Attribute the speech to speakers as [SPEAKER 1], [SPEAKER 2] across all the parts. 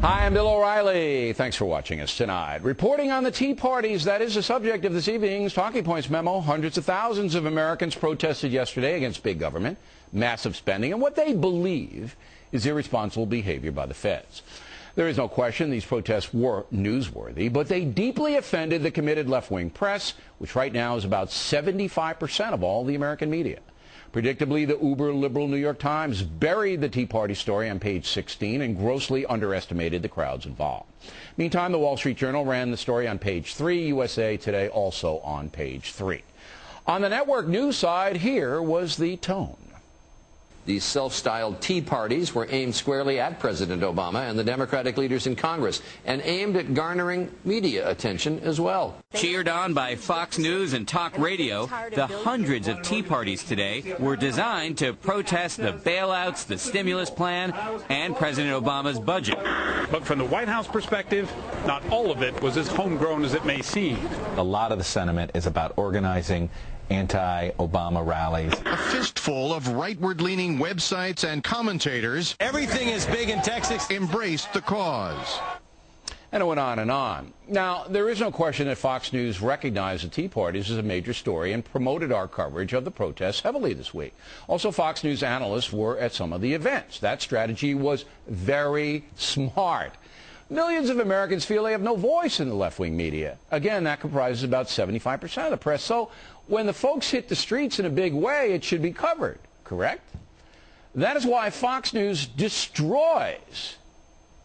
[SPEAKER 1] Hi, I'm Bill O'Reilly. Thanks for watching us tonight. Reporting on the Tea Parties, that is the subject of this evening's Talking Points memo. Hundreds of thousands of Americans protested yesterday against big government, massive spending, and what they believe is irresponsible behavior by the feds. There is no question these protests were newsworthy, but they deeply offended the committed left-wing press, which right now is about 75% of all the American media. Predictably, the uber-liberal New York Times buried the Tea Party story on page 16 and grossly underestimated the crowds involved. Meantime, the Wall Street Journal ran the story on page 3, USA Today also on page 3. On the network news side, here was the tone.
[SPEAKER 2] These self-styled Tea Parties were aimed squarely at President Obama and the Democratic leaders in Congress, and aimed at garnering media attention as well.
[SPEAKER 3] Cheered on by Fox News and talk radio, the hundreds of Tea Parties today were designed to protest the bailouts, the stimulus plan, and President Obama's budget.
[SPEAKER 4] But from the White House perspective, not all of it was as homegrown as it may seem.
[SPEAKER 5] A lot of the sentiment is about organizing anti-Obama rallies.
[SPEAKER 6] A fistful of rightward-leaning websites and commentators.
[SPEAKER 7] Everything is big in Texas.
[SPEAKER 6] Embraced the cause.
[SPEAKER 1] And it went on and on. Now, there is no question that Fox News recognized the Tea Parties as a major story and promoted our coverage of the protests heavily this week. Also, Fox News analysts were at some of the events. That strategy was very smart. Millions of Americans feel they have no voice in the left-wing media. Again, that comprises about 75% of the press. So when the folks hit the streets in a big way, it should be covered, correct? That is why Fox News destroys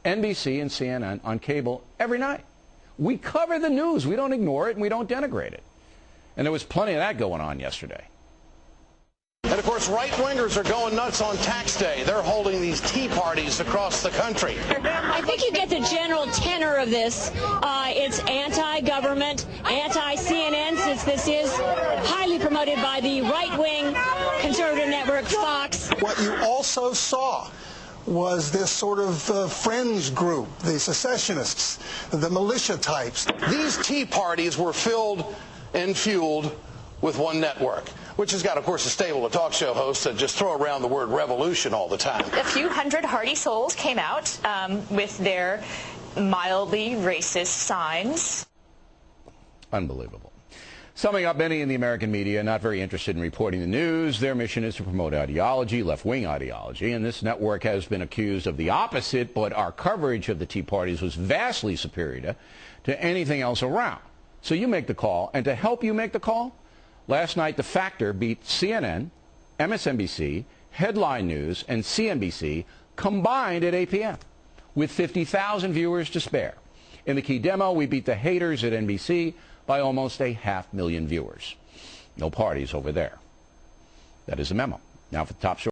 [SPEAKER 1] NBC and CNN on cable every night. We cover the news. We don't ignore it, and we don't denigrate it. And there was plenty of that going on yesterday.
[SPEAKER 8] And, of course, right-wingers are going nuts on tax day. They're holding these tea parties across the country.
[SPEAKER 9] I think you get the general tenor of this. It's anti-government, anti-CNN, since this is highly promoted by the right-wing conservative network Fox.
[SPEAKER 10] What you also saw was this sort of friends group, the secessionists, the militia types.
[SPEAKER 8] These tea parties were filled and fueled with one network, which has got, of course, a stable of talk show hosts that just throw around the word revolution all the time.
[SPEAKER 11] A few hundred hardy souls came out with their mildly racist signs.
[SPEAKER 1] Unbelievable. Summing up, many in the American media not very interested in reporting the news. Their mission is to promote ideology, left-wing ideology, and this network has been accused of the opposite, but our coverage of the Tea Parties was vastly superior to anything else around. So you make the call, and to help you make the call, last night, The Factor beat CNN, MSNBC, Headline News, and CNBC combined at 8 p.m. with 50,000 viewers to spare. In the key demo, we beat the haters at NBC by almost 500,000 viewers. No parties over there. That is the memo. Now for the top story.